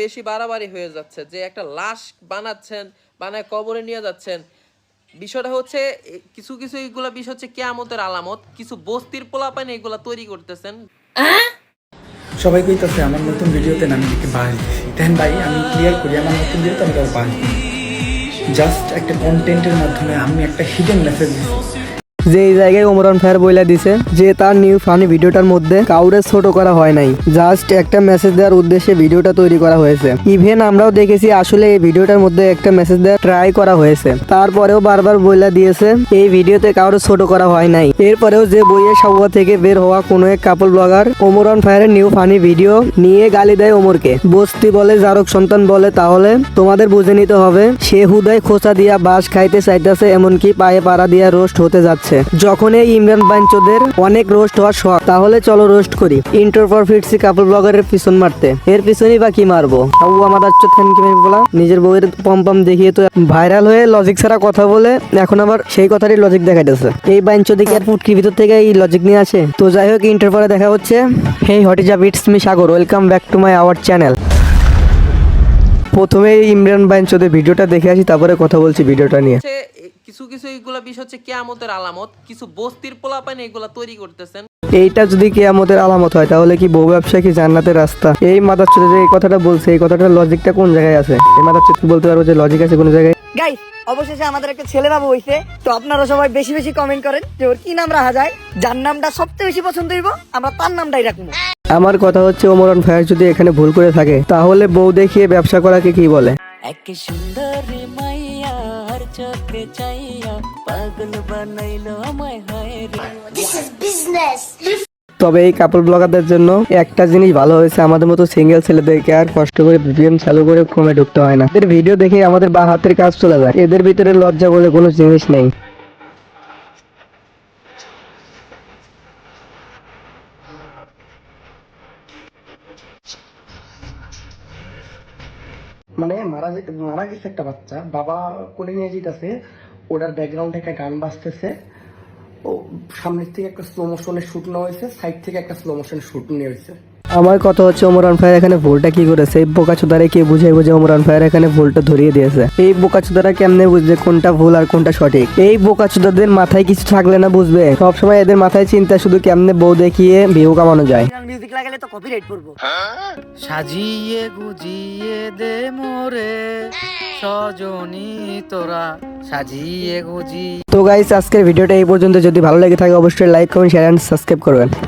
বেশি বাড়াবাড়ি হয়ে যাচ্ছে যে একটা লাশ বানাচ্ছেন, বানায় কবরে নিয়ে যাচ্ছেন। বিষয়টা হচ্ছে কিছু কিছু এইগুলা বিষয় হচ্ছে কিয়ামতের আলামত। কিছু বস্তির পোলাপান এগুলা তৈরি করতেছেন। সবাই কইতাছে আমার নতুন ভিডিওতে আমি একটু বাস দিছি। দেন ভাই আমি ক্লিয়ার করি, আমার নতুন ভিডিওতে আমি কারো বাস দিই, জাস্ট একটা কন্টেন্টের মাধ্যমে আমি একটা হিডেন মেসেজ দিচ্ছি। যে এই জায়গায় ওমরান ফায়ার বইলা দিছে যে তার নিউ ফানি ভিডিওটার মধ্যে কাউরে ছোট করা হয় নাই, জাস্ট একটা মেসেজ দেওয়ার উদ্দেশ্যে ভিডিওটা তৈরি করা হয়েছে। ইভেন আমরাও দেখেছি আসলে এই ভিডিওটার মধ্যে একটা মেসেজ দেওয়ার ট্রাই করা হয়েছে, তারপরেও বারবার বইলা দিয়েছে এই ভিডিওতে কাউরে ছোট করা হয় নাই। এরপরেও যে বইয়ের সাউয়া থেকে বের হওয়া কোনো এক কাপল ব্লগার ওমরান ফায়ারের নিউ ফানি ভিডিও নিয়ে গালি দেয় ওমরকে, বস্তি বলে জারক সন্তান বলে, তাহলে তোমাদের বুঝে নিতে হবে সে হুদায় খোঁচা দিয়া বাস খাইতে চাইতেছে, এমনকি পায়ে পাড়া দিয়া রোস্ট হতে যাচ্ছে। যখন এই ইমরান বাঞ্চোদের অনেক রোস্ট হওয়ার শখ, তাহলে চলো রোস্ট করি। ইন্টার পর ফিরছি কাপল ব্লগারের পিছন মারতে, এর পিছনই বা কি মারবো? আমাদের বলা নিজের বউয়ের পম পম দেখিয়ে তো ভাইরাল হয়ে লজিক ছাড়া কথা বলে এখন আবার সেই কথারই লজিক দেখাইতেছে। এই বাঞ্চো দিকে আর ফুটকির ভিতর থেকে এই লজিক নিয়ে আসে। তো যাই হোক, ইন্টার পরে দেখা হচ্ছে। হেই what is up, it's me Sagar, welcome back to my our channel. প্রথমে ইমরান বাঞ্চোদের ভিডিওটা দেখে আসি, তারপরে কথা বলছি ভিডিওটা নিয়ে। কিছু কিছু এইগুলা বিষয় হচ্ছে কিয়ামতের আলামত। কিছু বস্তির পোলাপান এগুলা তৈরি করতেছেন। এইটা যদি কিয়ামতের আলামত হয়, তাহলে কি বউ ব্যবসা কি জান্নাতের রাস্তা? এই মাদারচোদ যে এই কথাটা বলছে, এই কথাটার লজিকটা কোন জায়গায় আছে? এই মাদারচোদ কি বলতে পারবো যে লজিক আছে কোন জায়গায়? গাইস, অবশেষে আমাদের একটা ছেলে বাবু হইছে। তো আপনারা সবাই বেশি বেশি কমেন্ট করেন যে ওর কি নাম রাখা যায়। যার নামটা সবচেয়ে বেশি পছন্দ হইব আমরা তার নামটাই রাখবো। আমার কথা হচ্ছে, ওমরান ফায়ার যদি এখানে ভুল করে থাকে, তাহলে বউ দেখিয়ে ব্যবসা করাকে কি বলে? এক সুন্দর মাইয়া আর চোখে চাইয়া পাগল বানাইলো আমায় হায় রে। This is business. তবে এই কাপল ব্লগারদের জন্য একটা জিনিস ভালো হয়েছে, আমাদের মতো সিঙ্গেল ছেলেদেরকে আর কষ্ট করে ভিপিএন চালু করে কমে ঢুকতে হয় না। এদের ভিডিও দেখে আমাদের বা হাতের কাজ চলে যায়। এদের ভিতরে লজ্জা বলে কোনো জিনিস নেই। মানে মারা গেছে একটা বাচ্চা, বাবা কোলে নিয়ে যেতেছে, ওটার ব্যাকগ্রাউন্ডে একটা গান বাজতেছে, ও সামনের থেকে একটা স্লো মোশনের শুট নেওয়া হয়েছে, সাইড থেকে একটা স্লো মোশন শুট নিয়ে হয়েছে। আমার কথা হচ্ছে, ওমরান ফায়ার এখানে ভুলটা কি করেছে? এই বোকাচোদারে কে বুঝে বুঝে ওমরান ফায়ার এখানে ভুলটা ধরিয়ে দিয়েছে। এই বোকাচোদারা কেমনে বুঝবে কোনটা ভুল আর কোনটা সঠিক? এই বোকাচোদাদের মাথায় কিছু থাকলে না বুঝবে, সবসময় এদের মাথায় চিন্তা শুধু কেমনে বউ দেখিয়ে ভিউ কামানো যায়। মিউজিক লাগালে তো কপিরাইট পড়বো। সাজিয়ে গুজিয়ে দে মোরে সজনী তোরা, সাজিয়ে গুজিয়ে। তো গাইস, আজকের ভিডিওটা এই পর্যন্ত। যদি ভালো লেগে থাকে অবশ্যই like comment share and subscribe করবেন।